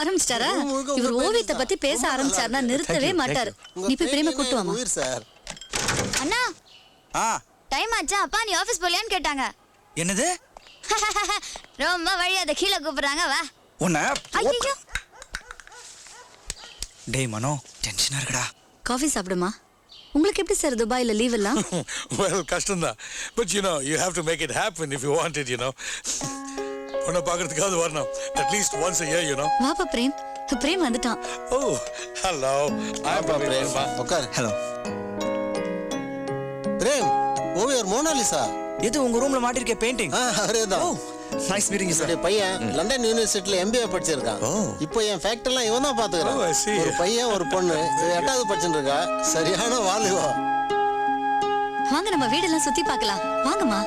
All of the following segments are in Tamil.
ஆரம்பிச்சிட்டாரா? இவர் ஓவியத்தை பத்தி பேச ஆரம்பிச்சாருன்னா நிறுத்தவே மாட்டாரு. நீ போய் பிரேம கூட்டு வாமா. அண்ணா டைம் ஆச்சா? அப்பா நீ ஆபீஸ் போலியான்னு கேட்டாங்க. என்னது? ரொம்ப வழி அத கீழே கூப்பிடுறாங்க. வா. உன்னை ஐயோ. டேய் மனோ, டென்ஷனா இருக்குடா. காஃபி சாப்பிடுமா? உங்களுக்கு எப்படி சார் துபாயில லீவ் எல்லாம்? Well, கஷ்டம்தான். But you know, you have to make it happen if you want it, you know. உன்னை பார்க்கறதுக்காவது வரணும். At least once a year, you know. வாப்பா பிரேம். பிரேம் வந்துட்டான். Oh, hello. I'm Prem. உட்கார். ஹலோ. பிரேம், ஓவியர் மோனாலிசா. இது உங்க ரூம்ல மாட்டிருக்க பெயிண்டிங்? அவரேதான். Nice meeting you sir. பையன் லண்டன் யூனிவர்சிட்டில MBA படிச்சிருக்கான். இப்போ என் ஃபேக்டரிலாம் இவன் தான் பாத்துக்கறான். Oh, I see. ஒரு பையன் ஒரு பொண்ணு 8வது படிச்சிட்டு இருக்கா. சரியான வாலிபா. வாங்க நம்ம வீடெல்லாம் சுத்தி பார்க்கலாம். வாங்கம்மா.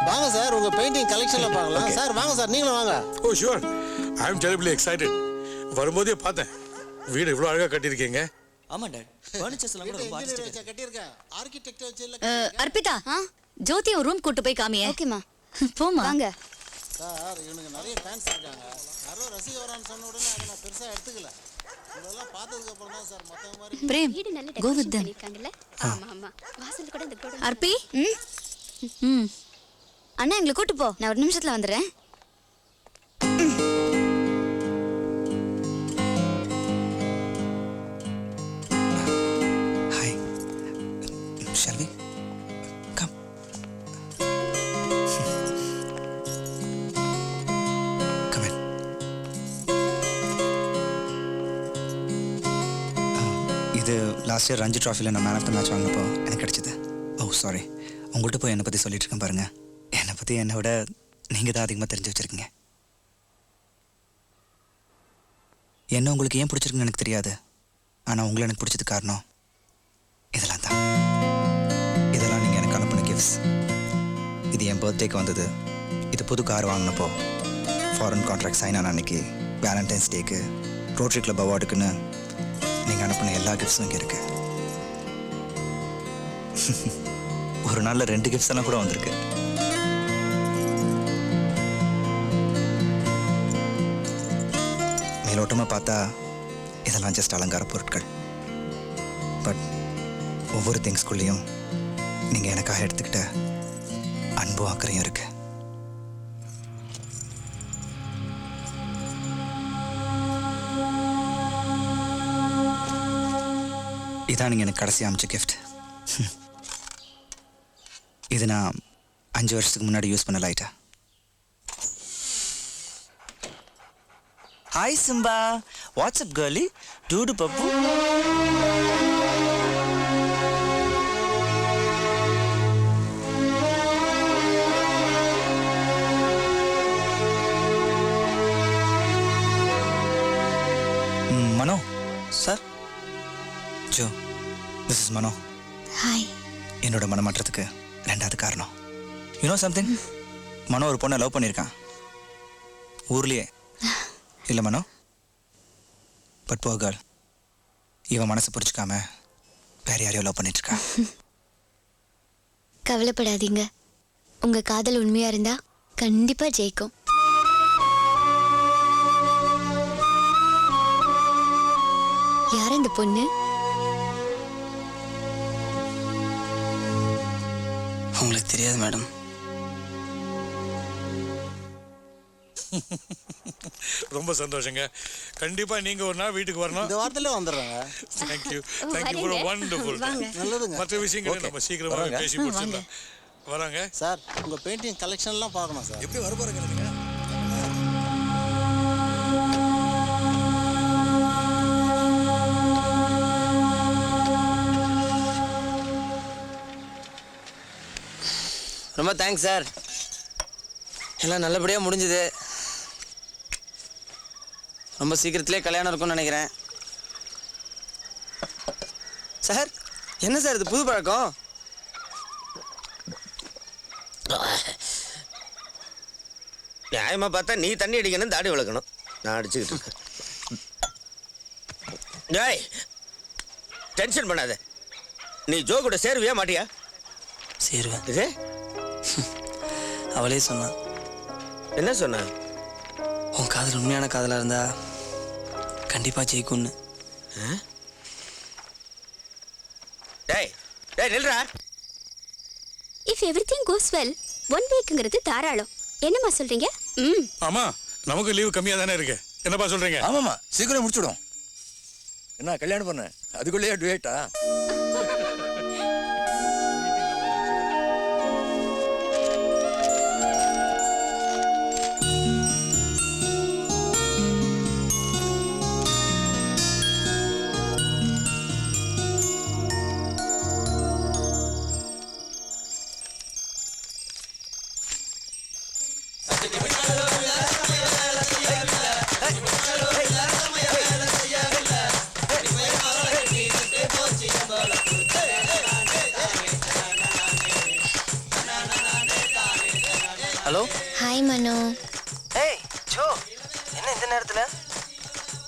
வாங்க சார், உங்க பெயிண்டிங் கலெக்ஷன்ல பார்க்கலாம். சார் வாங்க சார், நீங்களும் வாங்க. Oh, sure. I'm terribly excited. வரும்போதே பார்த்தேன். வீடு இவ்வளவு அழகா கட்டியிருக்கீங்க. ஆமா டாட். ஃபர்னிச்சர்ஸ் எல்லாம் கூட ரொம்ப ஆர்டிஸ்டிக்கா கட்டியிருக்கேன். ஆர்க்கிடெக்சர் வச்சில. அர்ப்பிதா, ஜோதி ஒரு ரூம் கூட்டி போய் காமியே. ஓகேமா. போமா. வாங்க. சார் இவனுக்கு நிறைய ஃபேன்ஸ் இருக்காங்க. யாரோ ரசிக வரான்னு சொன்ன உடனே அதை நான் பெருசா எடுத்துக்கல. இதெல்லாம் பார்த்ததுக்கு அப்புறம் தான் சார் மத்த மாதிரி. பிரேம், வீடு நல்ல go with டெக்கரேஷன் them. பண்ணிருக்காங்கல்ல? ஆமா ஆமா. வாசல்ல கூட இந்த கோட. அர்ப்பி. ம். அண்ணா எங்களை கூட்டி போ. நான் ஒரு நிமிஷத்துல வந்துறேன். Hi. Shall we? Come. Come in. இது லாஸ்ட் இயர் ரஞ்சி ட்ராஃபியில் நான் மேன் ஆஃப் த மேட்ச் வாங்கினப்போ எனக்கு கிடைச்சது. ஓ சாரி, உங்கள்கிட்ட போய் என்னை பற்றி சொல்லிட்டு இருக்கேன் பாருங்க. என்னை பற்றி என்னை விட நீங்கள் தான் அதிகமாக தெரிஞ்சு வச்சுருக்கீங்க. என்ன உங்களுக்கு ஏன் பிடிச்சிருக்குன்னு எனக்கு தெரியாது. ஆனால் உங்களை எனக்கு பிடிச்சது காரணம் இதெல்லாம் தான். இதெல்லாம் நீங்கள் எனக்கு அனுப்பின கிஃப்ட்ஸ். இது என் பர்த்டேக்கு வந்தது. இது புது கார் வாங்கினப்போ, ஃபாரின் கான்ட்ராக்ட் சைன் ஆன அன்னைக்கு, வேலண்டைன்ஸ் டேக்கு, ரோட்ரி கிளப் அவார்டுக்குன்னு நீங்கள் அனுப்பின எல்லா கிஃப்ட்ஸும் இங்கே இருக்கு. ஒரு நாளில் 2 கிஃப்ட்ஸ் எல்லாம் கூட வந்திருக்கு. மேலோட்டமாக பார்த்தா இதெல்லாம் ஜஸ்ட் அலங்கார பொருட்கள். பட் ஒவ்வொரு திங்ஸ்குள்ளேயும் நீங்கள் எனக்காக எடுத்துக்கிட்ட அன்பும் அக்கறையும் இருக்கு. இதான் நீங்கள் எனக்கு கடைசி அமைச்ச கிஃப்ட். இது நான் 5 வருஷத்துக்கு முன்னாடி யூஸ் பண்ண லைட்டா. ஹாய் சிம்பா, வாட்ஸ்அப் கேர்லி, டூடு Pappu. Mano sir. Joe, this is Mano. Hi. என்னோட மனமாற்றத்துக்கு 2வது காரணம். You know something? மனோ ஒரு பொண்ணை லவ் பண்ணியிருக்கான் ஊர்லேயே. இல்லை மனோ? பட் போ கேர்ள், இவன் மனசை புரிச்சுக்காம வேற யாரையோ லவ் பண்ணிட்டு இருக்கா. கவலைப்படாதீங்க. உங்க காதல் உண்மையா இருந்தா கண்டிப்பா ஜெயிக்கும். யார் இந்த பொண்ணு? உங்களுக்கு தெரியாது மேடம். ரொம்ப சந்தோஷங்க. கண்டிப்பா நீங்க ஒரு நாள் வீட்டுக்கு வரணும். இந்த வாரத்திலே வந்துடுறாங்க. Thank you for a wonderful day. நல்லதுங்க. மற்ற விஷயங்களை நம்ம சீக்கிரமா பேசி முடிச்சிடலாம். வராங்க சார், உங்க பெயிண்டிங் கலெக்ஷன்லாம் பார்க்கணும் சார். எப்படி வர போறீங்க நீங்க? ரொம்ப தேங்க்ஸ் சார். எல்லாம் நல்லபடியாக முடிஞ்சுது. ரொம்ப சீக்கிரத்திலே கல்யாணம் இருக்கும்னு நினைக்கிறேன். சார், என்ன சார் இது புது பழக்கம்? நியாயமாக பார்த்தா நீ தண்ணி அடிக்கணும், தாடி வளர்க்கணும். நான் அடிச்சுக்கிட்டு இருக்கேன். டேய், டென்ஷன் பண்ணாத. நீ ஜோ கூட சேருவியா மாட்டியா? சேருவேன். இது அவளே சொன்னான். என்ன சொன்ன? உன் காதல் உண்மையான காதலாக இருந்தா கண்டிப்பாக ஜெயிக்கும்னு. டேய் டேய் நில்றா. இஃப் எவ்ரிதிங் கோஸ் வெல் 1 வீக்ங்கிறது தாராளம். என்னம்மா சொல்றீங்க? ஆமா நமக்கு லீவு கம்மியா தானே இருக்கு. என்னப்பா சொல்றீங்க? ஆமாம்மா சீக்கிரம் முடிச்சுடும். என்ன கல்யாணம் பண்ண அதுக்குள்ளேயே டுவேட்டா? ஹலோ. ஹாய் மனோ. ஏய் ஜோ, என்ன இந்த நேரத்தில்?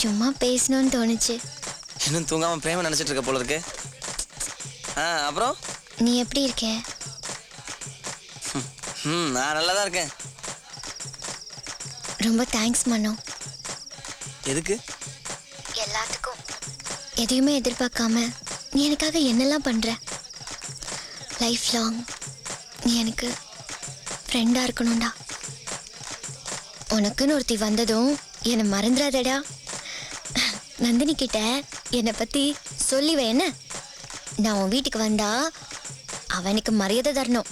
சும்மா பேசணும்னு தோணுச்சு. இன்னும் தூங்காமல் பிரேம நினச்சிட்டு இருக்க போல இருக்கு. அப்புறம் நீ எப்படி இருக்க? நான் நல்லா தான் இருக்கேன். ரொம்ப தேங்க்ஸ் மனோ. எதுக்கு? எல்லாத்துக்கும். எதையுமே எதிர்பார்க்காம நீ எனக்காக என்னெல்லாம் பண்ற. லைஃப் லாங் நீ எனக்கு ஃப்ரெண்டாக இருக்கணும்டா. உனக்குன்னு ஒருத்தி வந்ததும் என்னை மறந்துடாதடா. நந்தினி கிட்ட என்னை பற்றி சொல்லி வை என்ன. நான் உன் வீட்டுக்கு வந்தா அவனுக்கு மரியாதை தரணும்,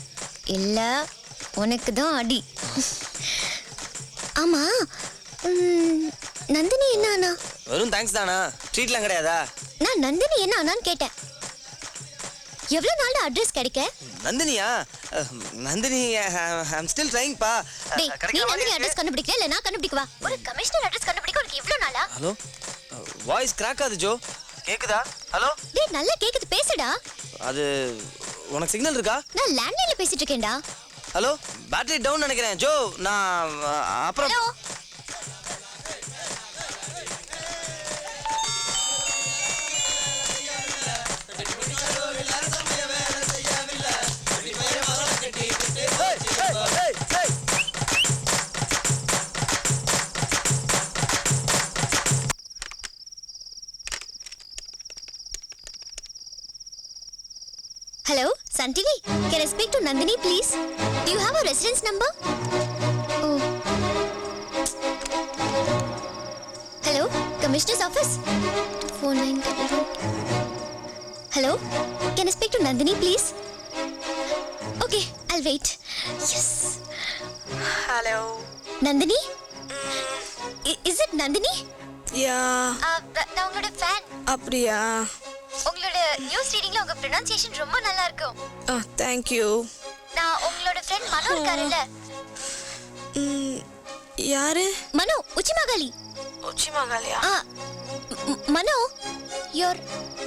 இல்லை உனக்கு தான் அடி. ஆமா நந்தினி என்ன ஆனா? வெறும் தேங்க்ஸ் தானா? ட்ரீட்லாம் கிடையாதா? நான் நந்தினி என்ன ஆனான்னு கேட்டேன். எவ்வளோ நாள் அட்ரஸ் கிடைக்க? நந்தினியா? நந்தினி ஐம் ஸ்டில் ட்ரைங் பா. டேய் நீ நந்தினி அட்ரஸ் கண்டுபிடிக்கல, இல்ல நான் கண்டுபிடிக்கவா? ஒரு கமிஷனர் அட்ரஸ் கண்டுபிடிக்க உனக்கு இவ்ளோ நாளா? ஹலோ, வாய்ஸ் கிராக் ஆகுது ஜோ. கேக்குதா? ஹலோ. டேய் நல்லா கேக்குது, பேசுடா. அது உனக்கு சிக்னல் இருக்கா? நான் லேண்ட்லைன்ல பேசிட்டு இருக்கேன்டா. ஹலோ, பேட்டரி டவுன் நினைக்கிறேன் ஜோ. நான் அப்புறம். Hello. Hello, Santini. Can I speak to Nandini, please? Do you have a residence number? Oh. Hello, Commissioner's office. 4911. Hello, can I speak to Nandini, please? Okay, I'll wait. Yes. Hello. Nandini? Is it Nandini? Yeah. நான் உங்களோட ஃபேன். அப்படியா? உங்களோட நியூஸ் ரீடிங்ல உங்க ப்ரொனன்சியேஷன் ரொம்ப நல்லா இருக்கும். Thank you. நான் உங்களோட ஃப்ரெண்ட் மனோ இருக்காருல்ல? யாரு? மனோ, உச்சிமகாலி. உச்சிமகாலியா? மனோ,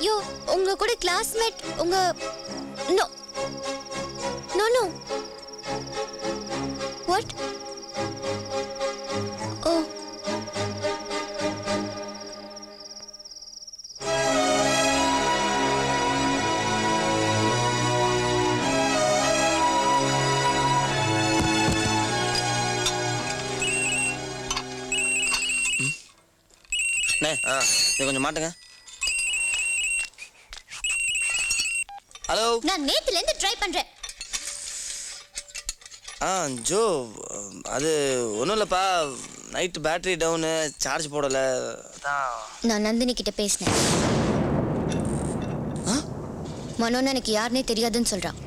யோ உங்க கூட கிளாஸ்மேட். உங்க நோ நோ நோ வாட்? ஓ இது கொஞ்சம் மாட்டுங்க. ஹலோ. நான் நேத்துல இருந்து ட்ரை பண்றேன். ஜோ, அது ஒன்றும் இல்லைப்பா. நைட்டு பேட்டரி டவுனு, சார்ஜ் போடலை. நான் நந்தினி கிட்ட பேசினேன். மனோன்னு எனக்கு யாருன்னே தெரியாதுன்னு சொல்றான்.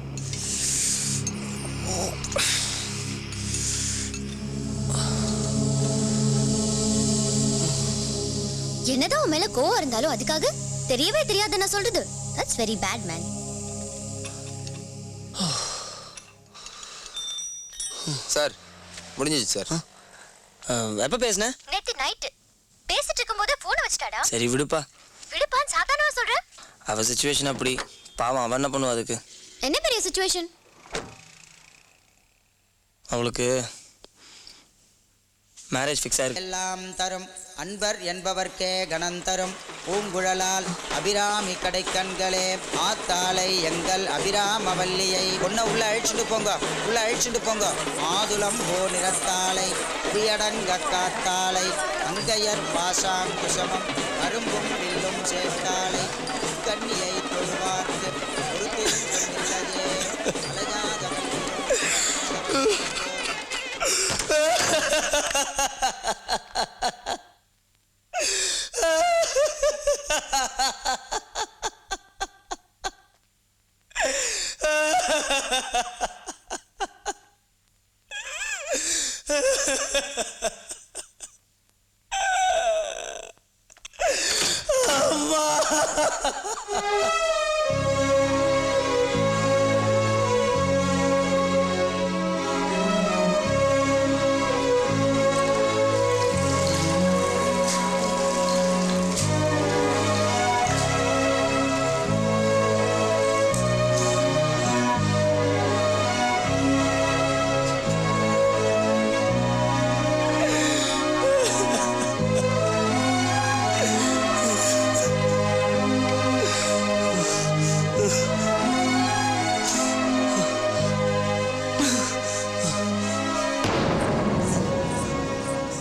என்னதான் உன் மேல கோவம் இருந்தாலும் அதுக்காக தெரியவே தெரியாது நான் சொல்றது. That's very bad man. Sir முடிஞ்சிச்சு சார். எப்போ பேசுனேன்? நேத்து நைட் பேசிட்டு இருக்கும்போது போனை வச்சுட்டாடா. சரி விடுப்பா. விடுப்பான்னு சாதாரணமா சொல்ற. அவ சிச்சுவேஷன் அப்படி. பாவம், அவன் என்ன பண்ணுவா அதுக்கு? என்ன பெரிய சிச்சுவேஷன்? அவளுக்கு மேரேஜ் ஃபிக்ஸ் ஆயிருக்கு. எல்லாம் தரும் அன்பர் என்பவர்க்கே கணந்தரும் பூங்குழலால் அபிராமி கடைக்கண்களே ஆத்தாளை எங்கள் அபிராமவல்லியை பொண்ணை உள்ள அழிச்சுட்டு போங்க. மாதுளம் போ நிறத்தாளை குடியடங்க காத்தாளை மங்கையர் பாசாங் குசமம் அரும்பும் வில்லும் சேர்த்தாலை கண்ணியை தொழுவார்க்கு ஒரு திருக்கண்ணில்லையே அலையாத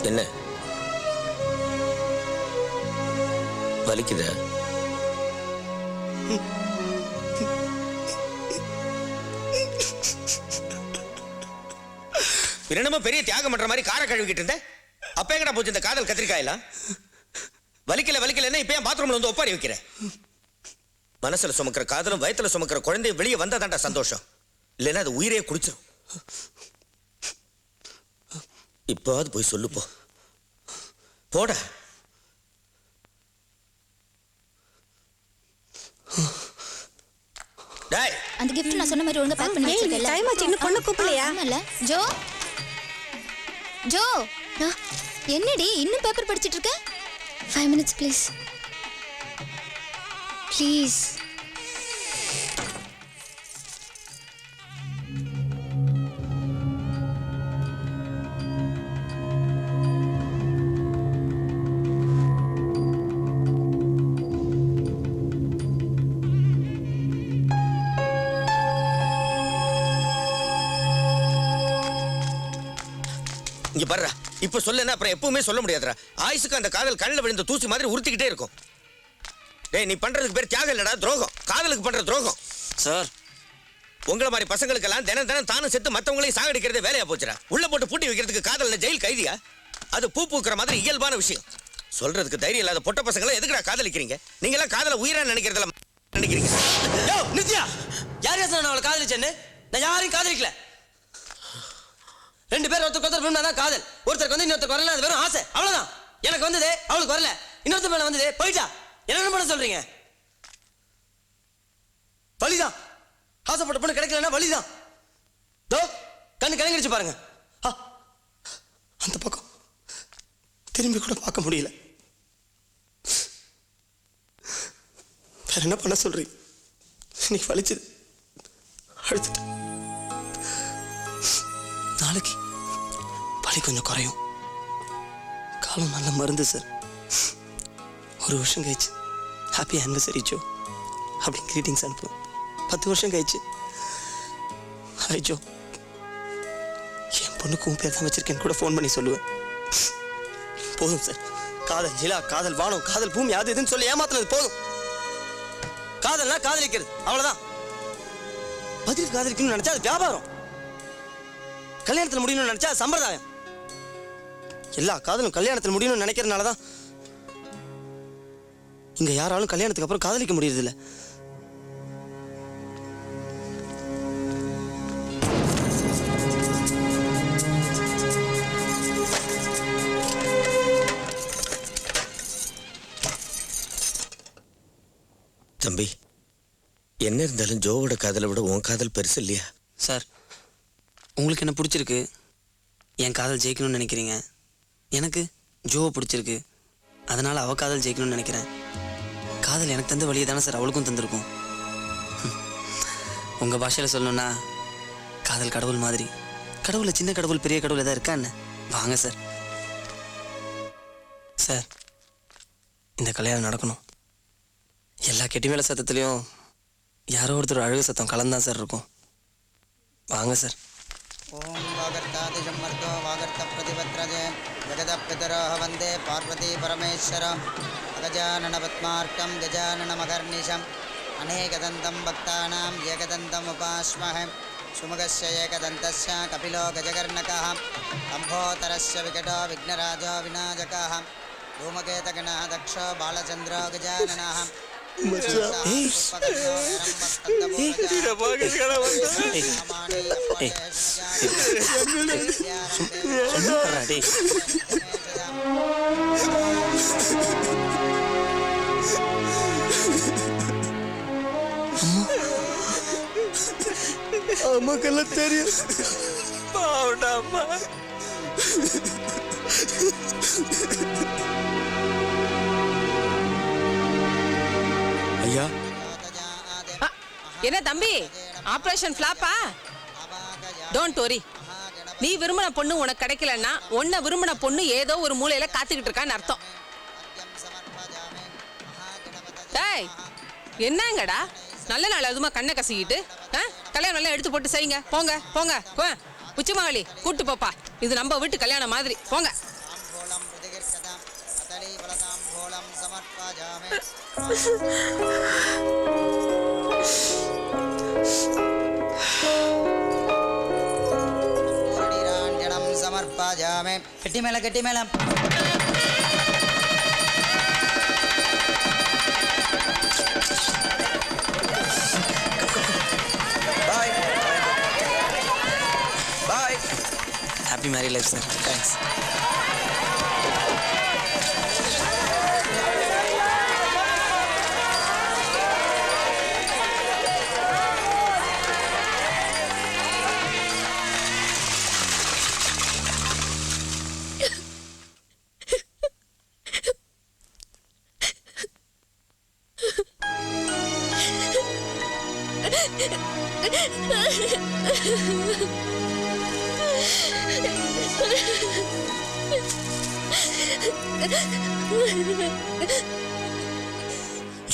என்ன வலிக்குதா? என்னமோ பெரிய தியாகம் பண்ற மாதிரி காரை கழுவிக்கிட்டு இருந்த அப்ப எங்கடா போச்சு இந்த காதல் கத்திரிக்காயெல்லாம்? வலிக்கலன்னா இப்ப ஏன் பாத்ரூம்ல வந்து ஒப்பாரி வைக்கிற? மனசுல சுமக்கிற காதலும் வயத்துல சுமக்கிற குழந்தைய வெளியே வந்தாதான்டா சந்தோஷம், இல்லைன்னா அது உயிரையே குடிச்சிடும். இப்போது போய் சொல்லு போ, போட. டேய், அந்த கிஃப்ட் நான் சொன்ன மாதிரி ஒழுங்கா பேக் பண்ணி வச்சிருக்கேன்ல. டைம் ஆச்சு, இன்னும் பொண்ணு கூப்பிடலையா? ஆமால. ஜோ ஜோ என்னடி இன்னும் பேப்பர் படிச்சிட்டு இருக்க? 5 minutes ப்ளீஸ் ப்ளீஸ். இங்க பாருடா, இப்ப சொல்லனா அப்புறம் எப்பவுமே சொல்ல முடியாதுடா. ஆயுசுக்கு அந்த காதல் கண்ணில் விழுந்த தூசி மாதிரி உறுத்திக்கிட்டே இருக்கும். டேய், நீ பண்றதுக்கு பேர் தியாகம் இல்லடா, துரோகம். காதலுக்கு பண்ற துரோகம். சார், உங்களை மாதிரி பசங்களுக்கெல்லாம் தினம் தானும் செத்து மத்தவங்களையும் சாகடிக்கிறதே வேலையா போச்சுடா. உள்ள போட்டு பூட்டி வைக்கிறதுக்கு காதல்ல ஜெயில் கைதியா? அது பூ பூக்கிற மாதிரி இயல்பான விஷயம். சொல்றதுக்கு தைரியம் இல்லாத பொட்ட பசங்களை எதுக்குடா காதலிக்கிறீங்க? நீங்க எல்லாம் காதல உயிரா நினைக்கிறதுல நினைக்கிறீங்க. நித்யா, யார் யார் நான் அவளை காதலிச்சேன்னு? நான் யாரையும் காதலிக்கல. 2 பேர் ஒருத்தருக்கு தான் காதல். ஒருத்தருக்கு வந்து இன்னொருத்தருக்கு வரல, அது வெறும் ஆசை, அவ்வளவுதான். எனக்கு வந்தது அவளுக்கு வரல, இன்னொருத்தர் மேல வந்தது போயிட்டா. என்ன பண்ண சொல்றீங்க? வலிதான். ஆசைப்பட்ட பொண்ணு கிடைக்கலன்னா வலிதான். தோ கண்ணு கலங்கிடுச்சு பாருங்க. அந்த பக்கம் திரும்பி கூட பார்க்க முடியல. வேற என்ன பண்ண சொல்றீங்க? இன்னைக்கு வலிச்சது, அழுத்துட்டு. நாளைக்கு வலி கொஞ்சம் குறையும். காலம் நல்ல மருந்து சார். 1 வருஷம் கழிச்சு ஹாப்பி ஆனிவர்சரி ஜோ அப்படின்னு கிரீட்டிங்ஸ் அனுப்புவேன். 10 வருஷம் கழிச்சு ஹாய் ஜோ, என் பொண்ணுக்கு உன் பேர் தான் வச்சிருக்கேன்னு கூட ஃபோன் பண்ணி சொல்லுவேன். போதும் சார். காதல் நிலா, காதல் வானம், காதல் பூமி, அது இதுன்னு சொல்லி ஏமாத்துனது போதும். காதல்னா காதலிக்கிறது, அவ்வளவுதான். பதில் காதலிக்கணும்னு நினைச்சா அது வியாபாரம். கல்யாணத்தில் முடியணும்னு நினைச்சா அது சம்பிரதாயம். எல்லா காதலும் கல்யாணத்தில் முடியணும்னு நினைக்கிறதுனால தான் இங்க யாராலும் கல்யாணத்துக்கு அப்புறம் காதலிக்க முடியறதில்ல. தம்பி, என்ன இருந்தாலும் ஜோவோட காதலை விட உன் காதல் பெருசு இல்லையா? சார், உங்களுக்கு என்ன பிடிச்சிருக்கு, என் காதல் ஜெயிக்கணும்னு நினைக்கிறீங்க. எனக்கு ஜோவை பிடிச்சிருக்கு, அதனால அவ காதல் ஜெயிக்கணும்னு நினைக்கிறேன். காதல் எனக்கு தந்த வழியை தானே சார் அவளுக்கும் தந்திருக்கும். உங்கள் பாஷையில் சொல்லணும்னா காதல் கடவுள் மாதிரி. கடவுளில் சின்ன கடவுள் பெரிய கடவுள் எதாவது இருக்கா என்ன? வாங்க சார். சார், இந்த கல்யாணம் நடக்கணும். எல்லா கெட்டி மேலே சத்தத்துலேயும் யாரோ ஒருத்தர் அழுகு சத்தம் கலந்தான் சார் இருக்கும். வாங்க சார். ஓம் வாகர்த்தாதிஷம் மர்தோ வாகர்த்த பிரதிபத்ரஜே ஜெகதப்பிதரோஹ வந்தே பார்வதி பரமேஸ்வரம் அகஜானன பத்மார்க்கம் கஜானன மகர்நிஷம் அநேகதந்தம் பக்தானாம் ஏகதந்தம் உபாஸ்மஹ சுமுகஸ்ய ஏகதந்தஸ்ய கபிலோ கஜகர்ணகः லம்போதரஸ்ய விகடோ விக்னராஜோ விநாயகः धूमकेतगणः दक्षो बालचन्द्रो गजाननः அம்மாக்கெல்லாம் தெரியும் பாவண்டா அம்மா. ஐயா, என்ன தம்பி, ஆபரேஷன் ஃபிளாப்பா? Don't worry. நீ விரும்பின பொண்ணு உனக்கு கிடைக்கலன்னா உன்னை விரும்பின பொண்ணு ஏதோ ஒரு மூலையில காத்துக்கிட்டு இருக்கான்னு அர்த்தம். டேய், என்னங்கடா நல்ல நாள் அதுமா கண்ணை கசிக்கிட்டு கல்யாணம் எல்லாம் எடுத்து போட்டு செய்யுங்க. போங்க போங்க. உச்சிமகளி கூட்டு போப்பா, இது நம்ம வீட்டு கல்யாணம் மாதிரி. போங்க. समर्पयामि गट्टी मेलम பாய் பாய். ஹாப்பி மேரி லைஃப் சார். தேங்க்ஸ்.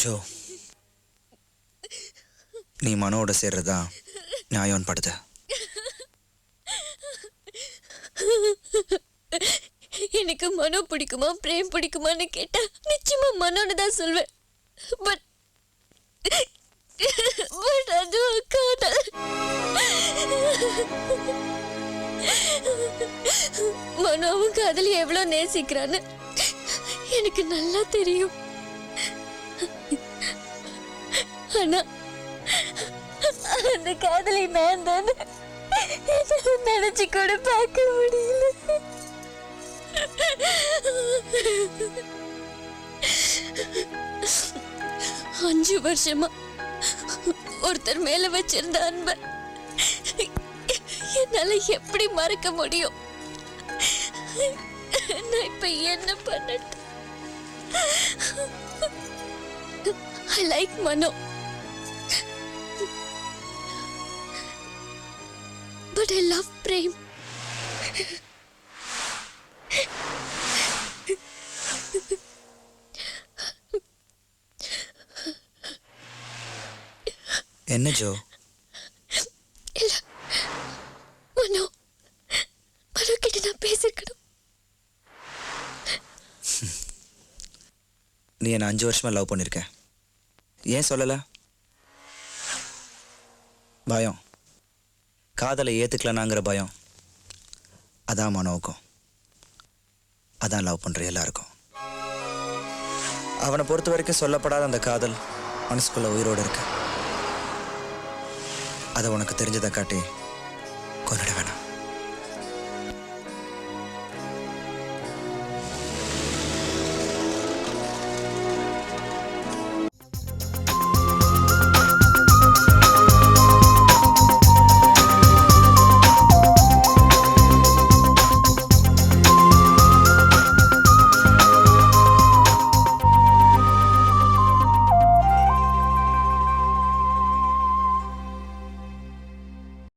ஜோ, நீ மனோட சேர்றதா நியாயம் படுது. எனக்கு மனோ பிடிக்குமா பிரேம் பிடிக்குமான்னு கேட்டா நிச்சயமா மனோன்னு தான் சொல்வேன். பட் அது காதல். மனோவும் காதலி எவ்வளவு நேசிக்கிறான்னு எனக்கு நல்லா தெரியும். ஆனா அந்த காதலி நான் தானே நினைச்சு கூட பார்க்க முடியல. 5 வருஷமா ஒருத்தர் மேல வச்சிருந்த அன்பை என்னால எப்படி மறக்க முடியும்? நான் இப்ப என்ன பண்ணட்டும்? I like Mano, but I love Prem. என்ன ஜோ? இல்ல மனோ கிட்ட நான் பேசிருக்கணும். நீ என்ன 5 வருஷமா லவ் பண்ணிருக்க, ஏன் சொல்லல? பயம், காதலை ஏத்துக்கலனாங்கிற பயம். அதான் மனோவுக்கும், அதான் லவ் பண்ற எல்லாருக்கும். அவனை பொறுத்த வரைக்கும் சொல்லப்படாத அந்த காதல் மனசுக்குள்ள உயிரோடு இருக்கு. அதை உனக்கு தெரிஞ்சதை காட்டி